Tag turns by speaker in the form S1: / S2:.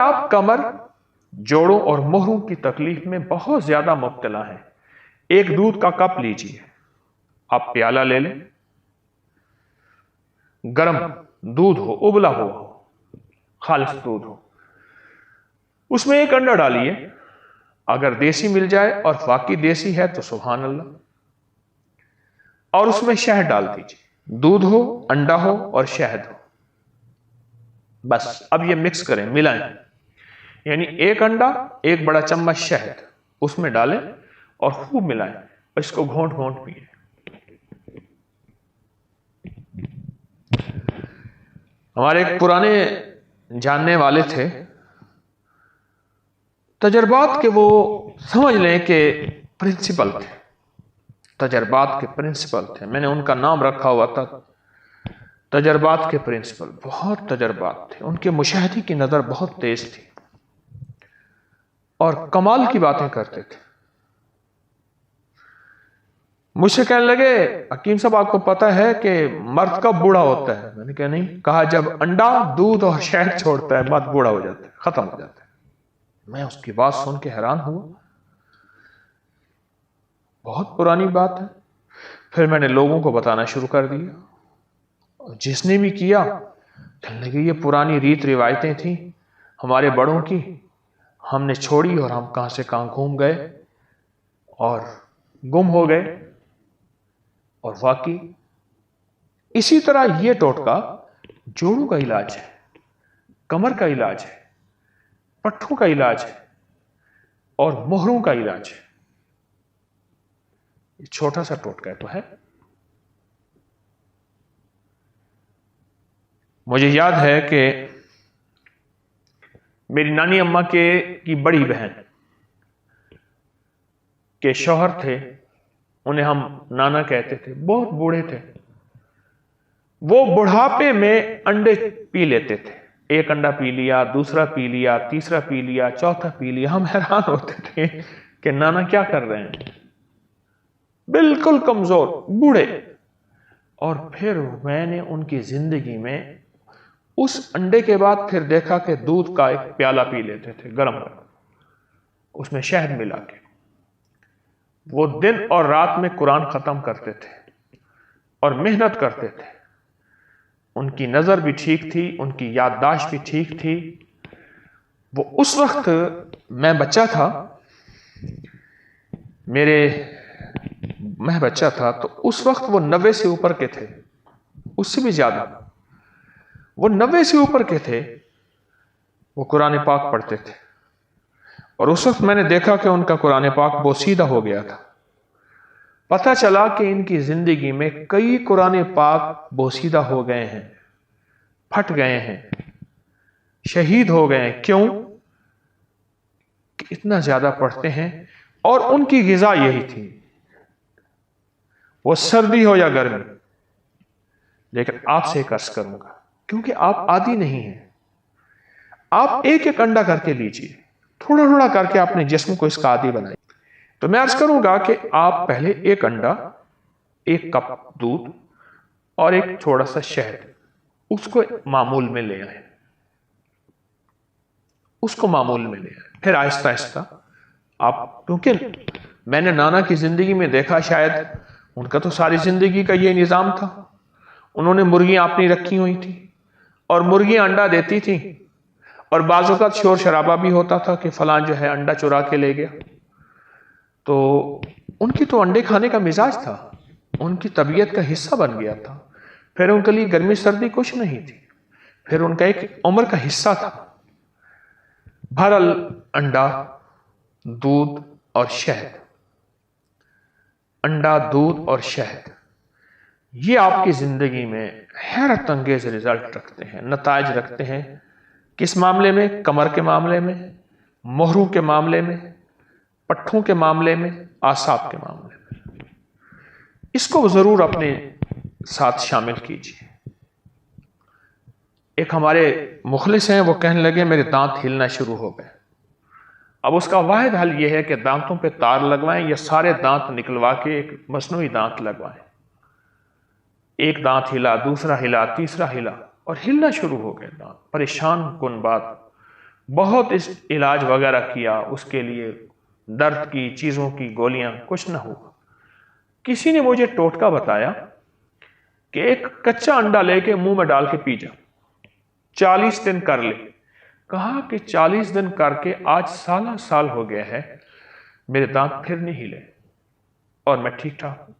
S1: आप कमर, जोड़ों और मोहरों की तकलीफ में बहुत ज्यादा मुब्तला हैं, एक दूध का कप लीजिए, आप प्याला ले लें, गरम दूध हो, उबला हुआ हो, खालिस दूध हो, उसमें एक अंडा डालिए। अगर देसी मिल जाए और वाकई देसी है तो सुभान अल्लाह, और उसमें शहद डाल दीजिए। दूध हो, अंडा हो और शहद हो, बस अब ये मिक्स करें, मिलाएं। यानी एक अंडा, एक बड़ा चम्मच शहद उसमें डालें और खूब मिलाएं और इसको घोंट घोंट पिए। हमारे एक पुराने जानने वाले थे, तजर्बात के वो समझ लें कि प्रिंसिपल थे, तजर्बात के प्रिंसिपल थे। मैंने उनका नाम रखा हुआ था तजर्बात के प्रिंसिपल। बहुत तजर्बात थे, उनके मुशाहिदे की नजर बहुत तेज थी और कमाल की बातें करते थे। मुझसे कहने लगे, हकीम साहब आपको पता है कि मर्द कब बूढ़ा होता है? मैंने कहा नहीं। कहा जब अंडा, दूध और शहद छोड़ता है मर्द बूढ़ा हो जाता है, खत्म हो जाता है। मैं उसकी बात सुन के हैरान हुआ, बहुत पुरानी बात है। फिर मैंने लोगों को बताना शुरू कर दिया, जिसने भी किया कहने लगे ये पुरानी रीत रिवायतें थी हमारे बड़ों की, हमने छोड़ी और हम कहां से कहां घूम गए और गुम हो गए। और वाकई इसी तरह ये टोटका जोड़ों का इलाज है, कमर का इलाज है, पट्ठों का इलाज है और मोहरों का इलाज है। छोटा सा टोटका तो है। मुझे याद है कि मेरी नानी अम्मा की बड़ी बहन के शौहर थे, उन्हें हम नाना कहते थे, बहुत बूढ़े थे। वो बुढ़ापे में अंडे पी लेते थे, एक अंडा पी लिया, दूसरा पी लिया, तीसरा पी लिया, चौथा पी लिया। हम हैरान होते थे कि नाना क्या कर रहे हैं, बिल्कुल कमजोर बूढ़े। और फिर मैंने उनकी जिंदगी में उस अंडे के बाद फिर देखा कि दूध का एक प्याला पी लेते थे गरम गरम, उसमें शहद मिला के। वो दिन और रात में कुरान खत्म करते थे और मेहनत करते थे। उनकी नजर भी ठीक थी, उनकी याददाश्त भी ठीक थी। वो उस वक्त, मैं बच्चा था, मैं बच्चा था तो उस वक्त वो 90 से ऊपर के थे, उससे भी ज्यादा। वो 90 से ऊपर के थे, वो कुरान पाक पढ़ते थे। और उस वक्त मैंने देखा कि उनका कुरान पाक बोसीदा हो गया था। पता चला कि इनकी जिंदगी में कई कुरान पाक बोसीदा हो गए हैं, फट गए हैं, शहीद हो गए हैं। क्यों? कि इतना ज्यादा पढ़ते हैं और उनकी गिजा यही थी, वो सर्दी हो या गर्मी। लेकिन आपसे एक अर्ज करूंगा, क्योंकि आप आदी नहीं हैं, आप एक एक अंडा करके लीजिए, थोड़ा थोड़ा करके अपने जिस्म को इसका आदी बनाइए। तो मैं अर्ज करूंगा कि आप पहले एक अंडा, एक कप दूध और एक थोड़ा सा शहद, उसको मामूल में ले आए, उसको मामूल में ले आए। फिर आहिस्ता आहिस्ता आप, क्योंकि मैंने नाना की जिंदगी में देखा, शायद उनका तो सारी जिंदगी का ये निजाम था, उन्होंने मुर्गियां अपनी रखी हुई थी और मुर्गियां अंडा देती थी और बाज़ औक़ात शोर शराबा भी होता था कि फलां जो है अंडा चुरा के ले गया। तो उनकी तो अंडे खाने का मिजाज था, उनकी तबीयत का हिस्सा बन गया था। फिर उनके लिए गर्मी सर्दी कुछ नहीं थी, फिर उनका एक उम्र का हिस्सा था। बहरहाल अंडा, दूध और शहद, अंडा, दूध और शहद, ये आपकी जिंदगी में हैरत अंगेज रिजल्ट रखते हैं, नताइज रखते हैं। किस मामले में? कमर के मामले में, मोहरों के मामले में, पट्ठों के मामले में, आसाब के मामले में। इसको जरूर अपने साथ शामिल कीजिए। एक हमारे मुखलिस हैं, वो कहने लगे मेरे दांत हिलना शुरू हो गए। अब उसका वाहिद हल यह है कि दांतों पे तार लगवाएं या सारे दांत निकलवा के एक मसनूई दांत लगवाएं। एक दांत हिला, दूसरा हिला, तीसरा हिला और हिलना शुरू हो गए दांत। परेशान कुन बात, बहुत इस इलाज वगैरह किया, उसके लिए दर्द की चीज़ों की गोलियां, कुछ ना हुआ। किसी ने मुझे टोटका बताया कि एक कच्चा अंडा लेके मुंह में डाल के पी जा, 40 दिन कर ले। कहा कि 40 दिन करके आज साल हो गया है, मेरे दांत फिर नहीं हिले और मैं ठीक ठाक हूं।